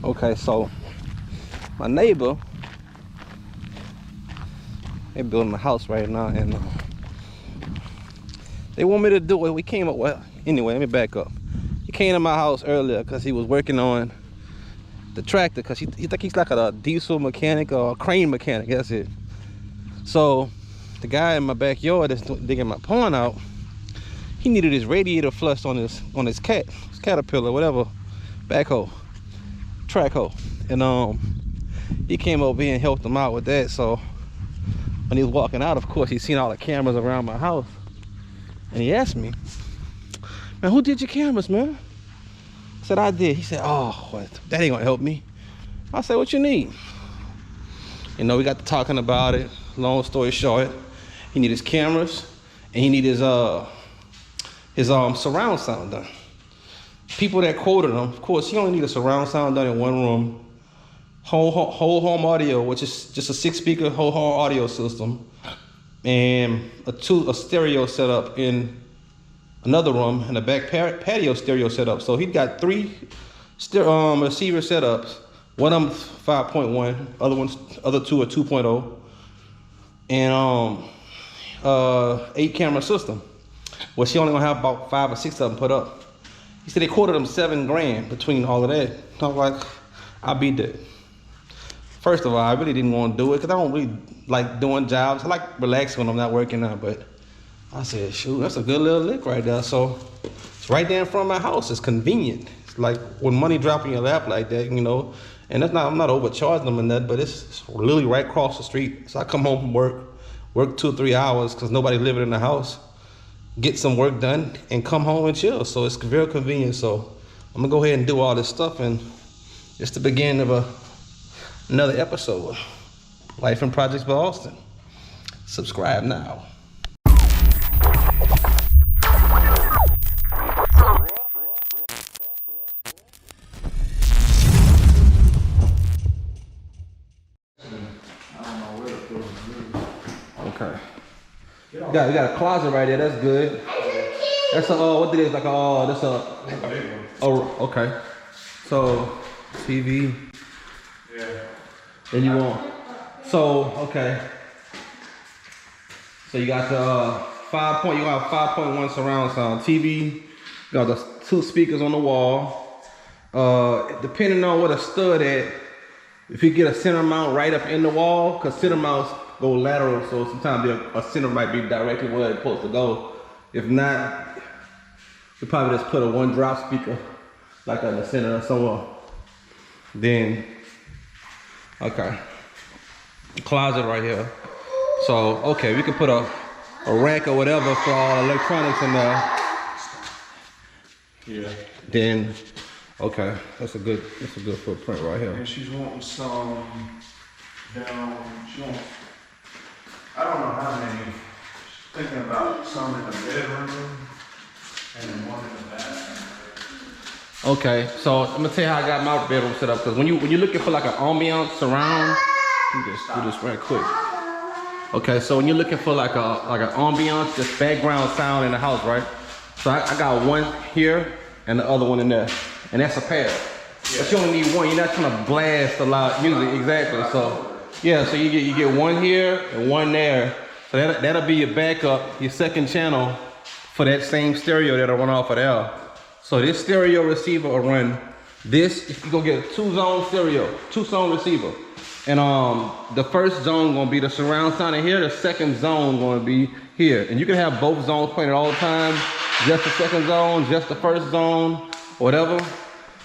Okay, so my neighbor, they building a house right now, and they want me to do it. We came up, well, anyway, let me back up. He came to my house earlier because he was working on the tractor, because he think he's like a diesel mechanic or a crane mechanic, that's it. So the guy in my backyard that's digging my pond out, he needed his radiator flushed on his caterpillar, whatever, backhoe, track hoe. And he came over here and helped him out with that. So when he was walking out, of course, he seen all the cameras around my house. And he asked me, man, who did your cameras, man? I said, I did. He said, oh, what? That ain't gonna help me. I said, what you need? You know, we got to talking about it. Long story short, he need his cameras and he need his surround sound done. People that quoted him, of course, he only need a surround sound done in one room. Whole home audio, which is just a 6-speaker whole home audio system, and a stereo setup in another room, and a back patio stereo setup. So he got 3 receiver setups. One of them 5.1, other 2 are 2.0, and 8 camera system. Well, she only gonna have about 5 or 6 of them put up. He said they quoted him $7 grand between all of that. I was like, I'll be dead. First of all, I really didn't want to do it because I don't really like doing jobs. I like relaxing when I'm not working out, but I said, shoot, that's a good little lick right there. So it's right there in front of my house. It's convenient. It's like when money drop in your lap like that, you know, and that's not, I'm not overcharging them and that, but it's literally right across the street. So I come home from work 2 or 3 hours because nobody living in the house, get some work done and come home and chill. So it's very convenient. So I'm gonna go ahead and do all this stuff, and it's the beginning of another episode of Life and Projects by Austin. Subscribe now. Okay. We got a closet right there. That's good. That's what it is, like that's oh, okay. So TV. Yeah. Then you want, so okay. So you got the you got 5.1 surround sound TV. You got the 2 speakers on the wall. Depending on what a stud at, if you get a center mount right up in the wall, because center mounts go lateral, so sometimes a center might be directly where it's supposed to go. If not, you probably just put a 1 drop speaker like in the center or somewhere. Then, okay, closet right here. So, okay, we can put a rack or whatever for all electronics in there. Yeah. Then, okay, that's a good footprint right here. And she's wanting some down, I don't know how many, she's thinking about some in the bedroom and then one in the bathroom. Okay, so I'm gonna tell you how I got my bedroom set up, because when you're looking for like an ambiance surround, let me just do this right quick. Okay, so when you're looking for like an ambiance, just background sound in the house, right? So I got one here and the other one in there, and that's a pair. Yeah. But you only need one. You're not trying to blast a lot music, exactly. So yeah, so you get one here and one there. So that'll be your backup, your second channel for that same stereo that'll run off of there. So this stereo receiver will run this. You're gonna get a 2-zone stereo, 2-zone receiver. And the first zone gonna be the surround sound in here, the second zone gonna be here. And you can have both zones playing at all times, just the second zone, just the first zone, whatever.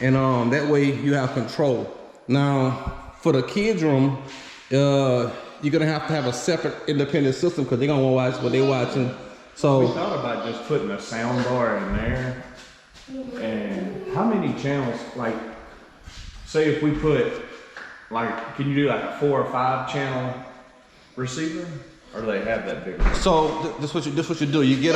And that way you have control. Now, for the kids' room, you're gonna have a separate independent system, because they're gonna wanna watch what they're watching. So we thought about just putting a sound bar in there. And how many channels, like, say if we put, like, can you do like a 4 or 5 channel receiver? Or do they have that big one? So this what you do. You get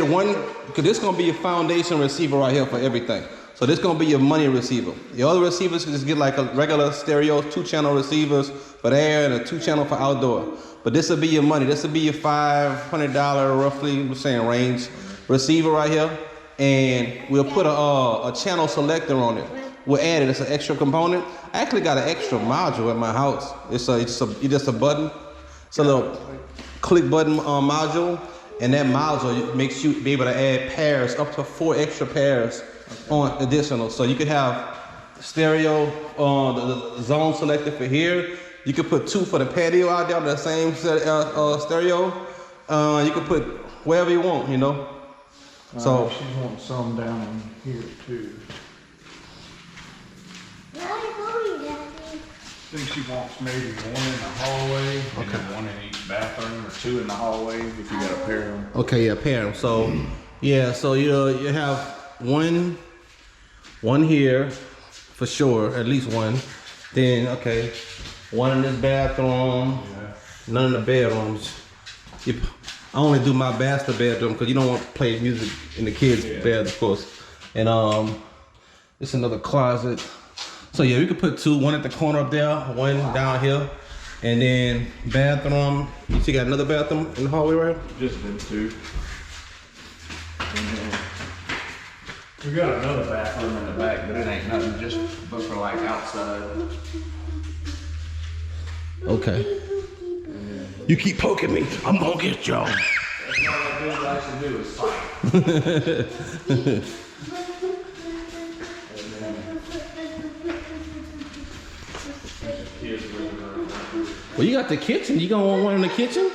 one, because this is gonna be a foundation receiver right here for everything. So this is gonna be your money receiver. Your other receivers can just get like a regular stereo, 2-channel receivers for air and a 2-channel for outdoor. But this will be your money. This will be your $500 roughly, we're saying range receiver right here. And we'll put a channel selector on it. we'll add it. It's an extra component. I actually got an extra module at my house. It's just a button. It's a little click button module, and that module makes you be able to add pairs, up to 4 extra pairs on additional. So you could have stereo, the zone selected for here. You could put 2 for the patio out there, the same stereo. You could put wherever you want, you know. So she wants some down in here too. I think she wants maybe 1 in the hallway, and then 1 in each bathroom, or 2 in the hallway if you got a pair of them. Okay, yeah, pair them. So yeah, so you have one here for sure, at least 1. Then okay, 1 in this bathroom, none in the bedrooms. I only do my master bedroom because you don't want to play music in the kids' bed, of course. And it's another closet. So yeah, we could put 2, 1 at the corner up there, 1 down here, and then bathroom. You see, got another bathroom in the hallway, right? Just them 2. We got another bathroom in the back, but it ain't nothing, just but for like outside. Okay. You keep poking me, I'm gonna get you. That's all I like to do is fight. Well, you got the kitchen. You gonna want 1 in the kitchen?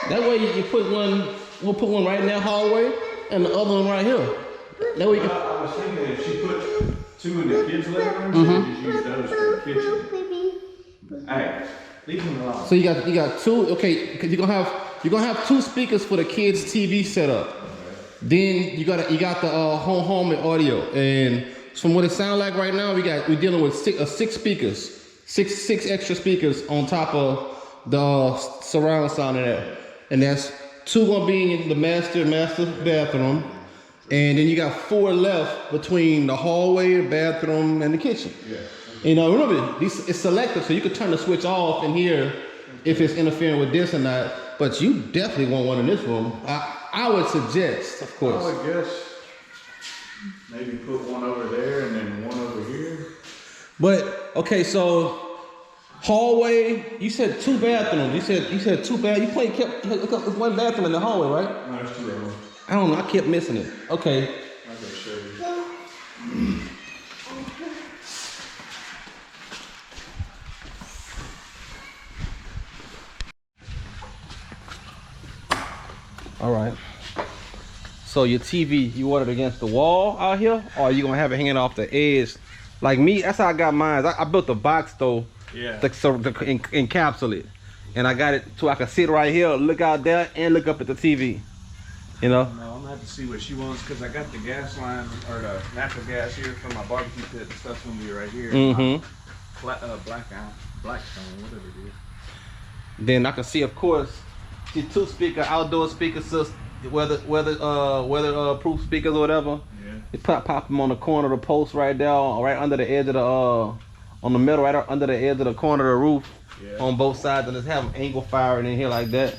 That way you put one. We'll put 1 right in that hallway, and the other one right here. That way you can. I was thinking if she put 2 in the kids' living room, she could just use those for the kitchen. Hey, leave them alone. So you got 2. Okay, because you're gonna have 2 speakers for the kids' TV setup. Okay. Then you got the home and audio, and from what it sounds like right now, we're dealing with 6 speakers. 6 extra speakers on top of the surround sound in there. And that's 2 gonna be in the master bathroom. And then you got 4 left between the hallway, the bathroom, and the kitchen. Yeah. You know, remember, it's selective, so you can turn the switch off in here if it's interfering with this or not. But you definitely want 1 in this room. I would suggest, of course. I would guess maybe put 1 over there and then 1 over here. But okay, so hallway. You said 2 bathrooms. You said 2 bathrooms. You kept 1 bathroom in the hallway, right? No, there's 2 of them. I don't know. I kept missing it. Okay. I can show you. All right. So your TV, you want it against the wall out here, or are you gonna have it hanging off the edge? Like me, that's how I got mine. I built a box though, to encapsulate it, and I got it so I can sit right here, look out there, and look up at the TV. You know. No, I'm gonna have to see what she wants because I got the gas line or the natural gas here from my barbecue pit. The stuff's gonna be right here. Blackstone, whatever it is. Then I can see, of course, the 2-speaker outdoor speaker system, weather proof speakers or whatever. Yeah. You pop them on the corner of the post right there, right under the edge of the on the middle, right under the edge of the corner of the roof, on both sides, and just have them angle firing in here like that.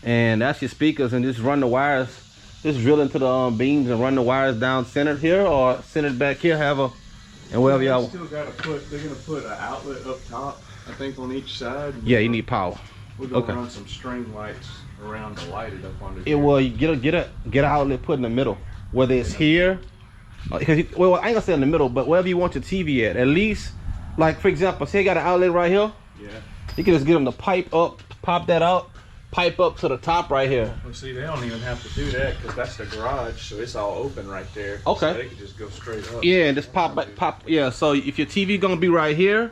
And that's your speakers, and just run the wires, just drill into the beams and run the wires down centered here or centered back here, however, and wherever y'all. Still gotta put. They're gonna put an outlet up top, I think, on each side. Yeah, you need power. We're gonna run some string lights around to light it up under. It will get an outlet put in the middle, whether it's here, because well, I ain't gonna say in the middle, but wherever you want your TV at least, like for example, say you got an outlet right here. Yeah. You can just get them to pipe up, pop that out, pipe up to the top right here. Well, see, they don't even have to do that because that's the garage, so it's all open right there. Okay. So they can just go straight up. Yeah, and just pop. Yeah. So if your TV gonna be right here,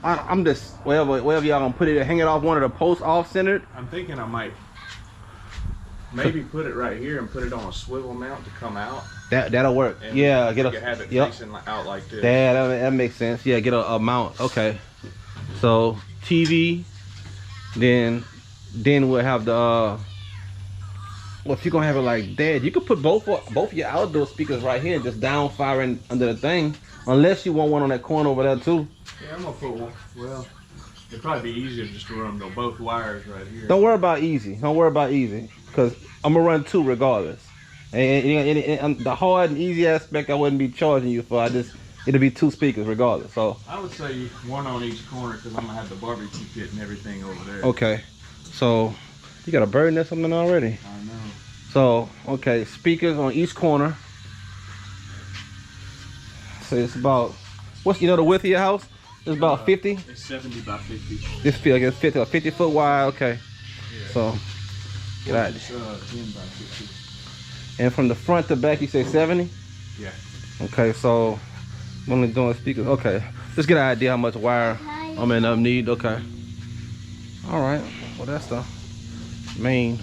I'm just wherever y'all gonna put it, hang it off one of the posts off centered. I'm thinking I might maybe put it right here and put it on a swivel mount to come out. That'll work. And yeah, get a have it facing out like this. That makes sense. Yeah, get a mount. Okay. So TV, then we'll have the well, if you're gonna have it like that, you could put both of your outdoor speakers right here and just down firing under the thing, unless you want one on that corner over there too. Yeah, I'm gonna put one. Well, it'd probably be easier just to run both wires right here. Don't worry about easy. Don't worry about easy, because I'm gonna run 2 regardless. And the hard and easy aspect I wouldn't be charging you for. It'll be 2 speakers regardless. So I would say one on each corner because I'm gonna have the barbecue pit and everything over there. okay, so you got a bird nest something already. I know. So okay, speakers on each corner. So it's about what's the width of your house? It's about 50. It's 70 by 50. This feel like it's 50 foot wide. Okay, Yeah. so get out. It's 10 by 50. And from the front to back, you say 70. Yeah. Okay, so I'm only doing speakers. Okay, just get an idea how much wire I'm in need. Okay. All right. Well, that's the main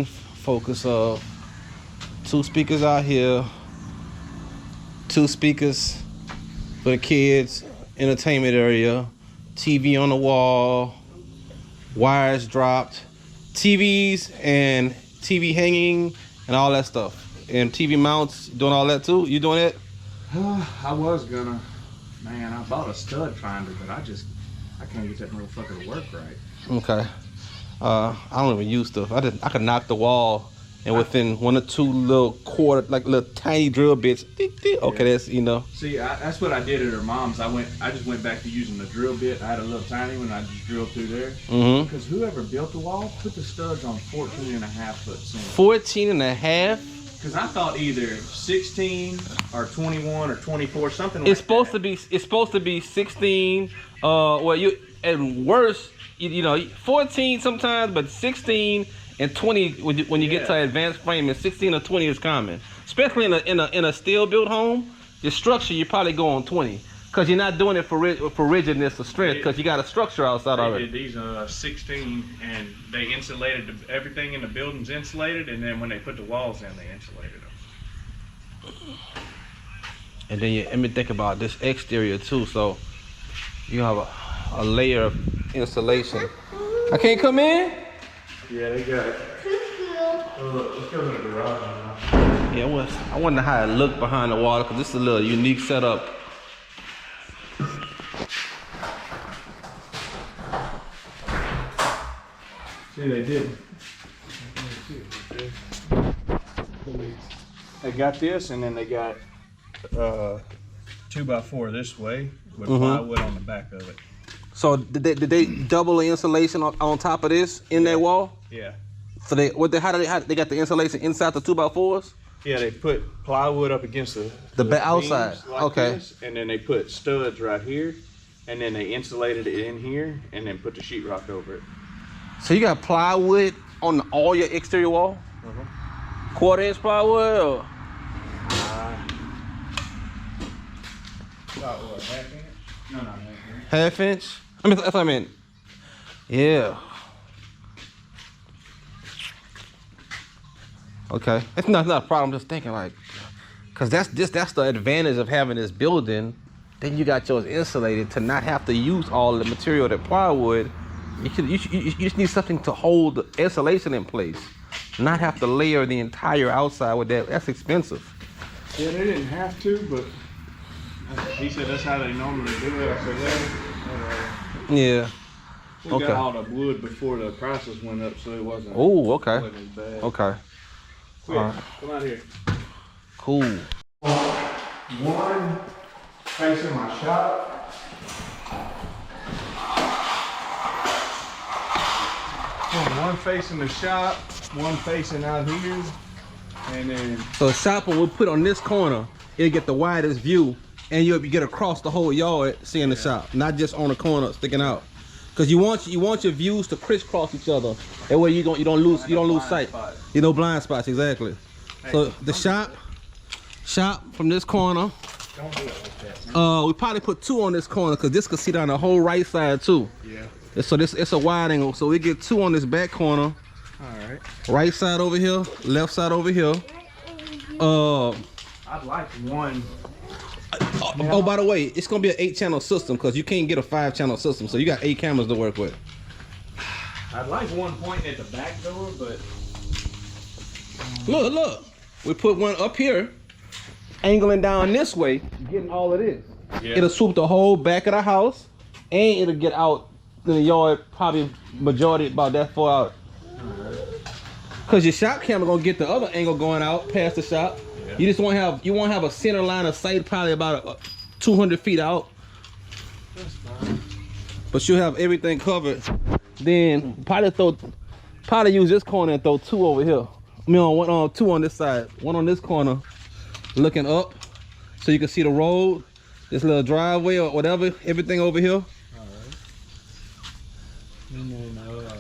focus of 2 speakers out here, 2 speakers for the kids, entertainment area, TV on the wall, wires dropped, TVs and TV hanging and all that stuff. And TV mounts, doing all that too? You doing it? I was gonna. Man, I bought a stud finder, but I can't get that motherfucker to work right. Okay. I don't even use stuff. I could knock the wall and within 1 or 2 little quarter, like little tiny drill bits. Okay, that's See, that's what I did at her mom's. I just went back to using the drill bit. I had a little tiny one. I just drilled through there. Mm-hmm. Because whoever built the wall put the studs on 14.5 foot center. 14.5. Because I thought either 16 or 21 or 24, something like It's supposed that. to be. It's supposed to be 16. Well, you and worse, 14 sometimes, but 16 and 20 when you get to advanced framing, 16 or 20 is common. Especially in a steel built home, the structure you probably go on 20 because you're not doing it for rigidness or strength because you got a structure outside already. They did these 16 and they insulated everything in the building's insulated, and then when they put the walls in, they insulated them. And then let me think about this exterior too. So you have a layer of insulation. I can't come in? Yeah, they got it. Let's go to the garage now. Yeah, I wonder how it looked behind the wall because this is a little unique setup. See, they did. They got this, and then they got 2x4 this way with plywood on the back of it. So did they double the insulation on top of this in that wall? Yeah. So how they got the insulation inside the 2x4s? Yeah, they put plywood up against the outside. beams like Okay. this, and then they put studs right here, and then they insulated it in here, and then put the sheetrock over it. So you got plywood on all your exterior wall? 1/4 inch plywood? Or? About what, 1/2 inch? No, not 1/2 inch. 1/2 inch? I mean, that's what I meant. Yeah. Okay, it's not a problem. I'm just thinking cause that's the advantage of having this building. Then you got yours insulated to not have to use all the material that plywood. You just need something to hold the insulation in place, not have to layer the entire outside with that. That's expensive. Yeah, they didn't have to, but he said that's how they normally do it. I said, Yeah. we Okay. got all the wood before the prices went up, so it wasn't. Oh, okay. It wasn't as bad. Okay. Quick, Alright. come out here. Cool. One facing my shop. One facing the shop, one facing out here, and then So shop will put on this corner, it'll get the widest view, and you'll get across the whole yard seeing the shop, not just on the corner sticking out. Cause you want your views to crisscross each other. That way you don't lose sight. You know, blind spots, exactly. So the shop from this corner. don't do it like that, man. We probably put 2 on this corner because this could see down the whole right side too. Yeah. So it's a wide angle. So we get 2 on this back corner. All right. Right side over here, left side over here. I'd like one. Oh, by the way, it's gonna be an 8-channel system because you can't get a 5-channel system. So you got 8 cameras to work with. I'd like one pointing at the back door, but Look. We put one up here, angling down this way, getting all of this. yeah. It'll swoop the whole back of the house, and it'll get out in the yard, probably majority about that far out. Cause your shop camera gonna get the other angle going out past the shop. Yeah. You just won't have a center line of sight, probably about 200 feet out. That's fine. But you'll have everything covered. Then probably use this corner and throw 2 over here. I mean, on 2 on this side, 1 on this corner, looking up, so you can see the road, this little driveway or whatever, everything over here. All right.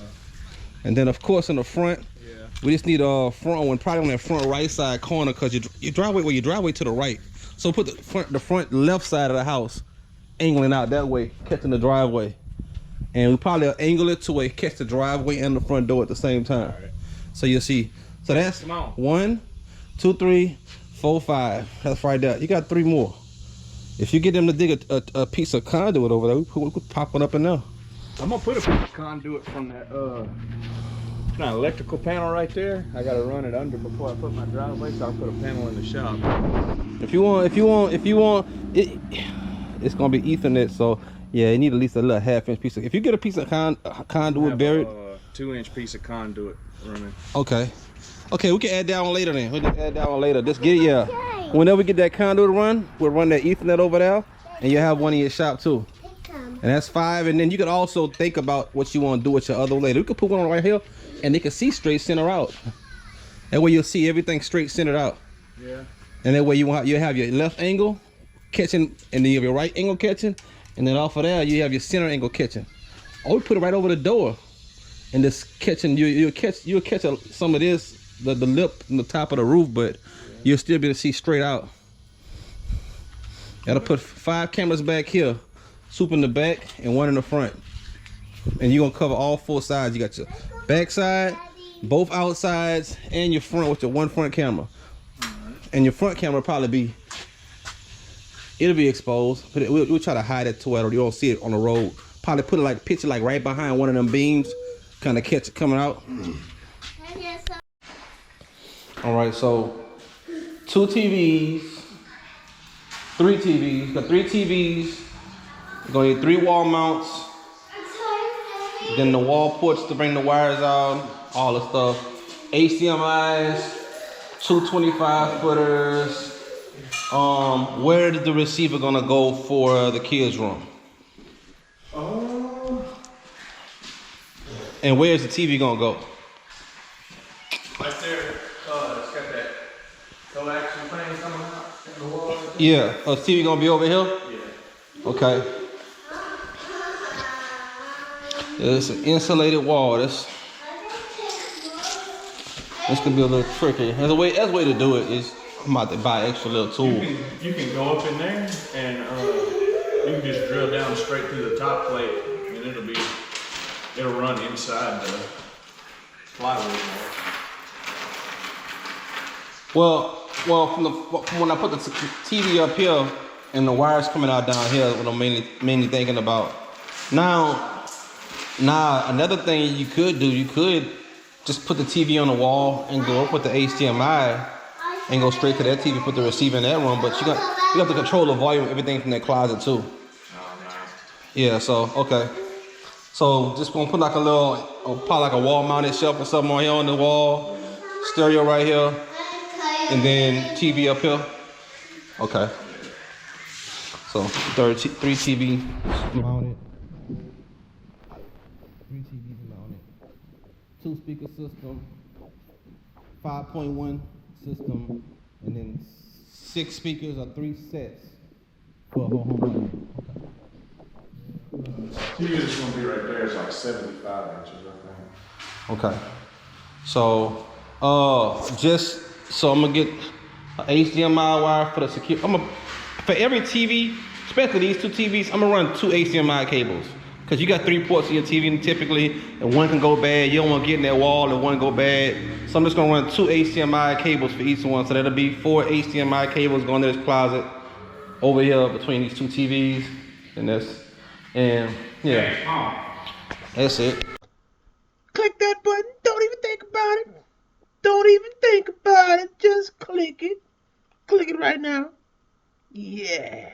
And then of course in the front, Yeah. we just need a front one, probably on that front right side corner, cause your driveway to the right. So put the front left side of the house, angling out that way, catching the driveway. And we probably angle it to where it catch the driveway and the front door at the same time. All right. So you'll see. So that's Come on. 1, 2, 3, 4, 5. That's right there. You got 3 more. If you get them to dig a piece of conduit over there, we could pop one up in there. I'm gonna put a piece of conduit from that electrical panel right there. I gotta run it under before I put my driveway, so I'll put a panel in the shop. If you want it, it's gonna be Ethernet. So yeah, you need at least a little 1/2-inch piece. If you get a piece of conduit buried, 2-inch piece of conduit running. okay, we can add that one later then. We can add that one later. Just get it, yeah. Whenever we get that conduit run, we'll run that Ethernet over there, and you have one in your shop too. And that's 5. And then you can also think about what you want to do with your other one later. We could put one right here, and they can see straight center out. That way you'll see everything straight centered out. Yeah. And that way you have your left angle catching, and then you have your right angle catching, and then off of there you have your center angle catching. Or we put it right over the door, and just catching. You'll catch some of this, the lip and the top of the roof, but you'll still be able to see straight out. That'll put 5 cameras back here, soup in the back and 1 in the front, and you're gonna cover all 4 sides. You got your back side, both outsides, and your front with your 1 front camera. And your front camera probably it'll be exposed, but we'll try to hide it to where you don't see it on the road. Probably put it picture right behind one of them beams, kind of catch it coming out. All right, so 2 TVs, 3 TVs. Got 3 TVs. You're gonna need 3 wall mounts. Then the wall ports to bring the wires out, all the stuff. HDMIs, 2 25-footers. Where is the receiver gonna go for the kids' room? And where's the TV gonna go? Right there, it's got that coaxial thing coming out in the wall. Yeah, TV gonna be over here? Yeah. Okay. Yeah, it's an insulated wall. This could be a little tricky. There's a way to do it is I'm about to buy extra little tool. You can go up in there and you can just drill down straight through the top plate, and it'll run inside the flywheel. Well, from when I put the TV up here and the wires coming out down here, what I'm mainly thinking about. Now another thing you could do, you could just put the TV on the wall and go up with the HDMI and go straight to that TV, put the receiver in that room. But you have to control the volume of everything from that closet too. Oh, nice. Yeah. So okay. So just gonna put probably like a wall mounted shelf or something on here on the wall, stereo right here, and then TV up here. Okay. So 3 TV mounted. 3 TVs mounted. 2 speaker system. 5.1 system, and then 6 speakers or 3 sets for a whole home. Okay. TV is going to be right there. It's like 75 inches, I think. Okay. So, I'm gonna get an HDMI wire for the secure. For every TV, especially these 2 TVs, I'm gonna run 2 HDMI cables. Cause you got 3 ports in your TV typically, and 1 can go bad. You don't want to get in that wall and 1 go bad. So I'm just gonna run 2 HDMI cables for each one. So that'll be 4 HDMI cables going to this closet over here between these 2 TVs, and yeah, that's it. Click that button. Don't even think about it. Don't even think about it. Just click it. Click it right now. Yeah.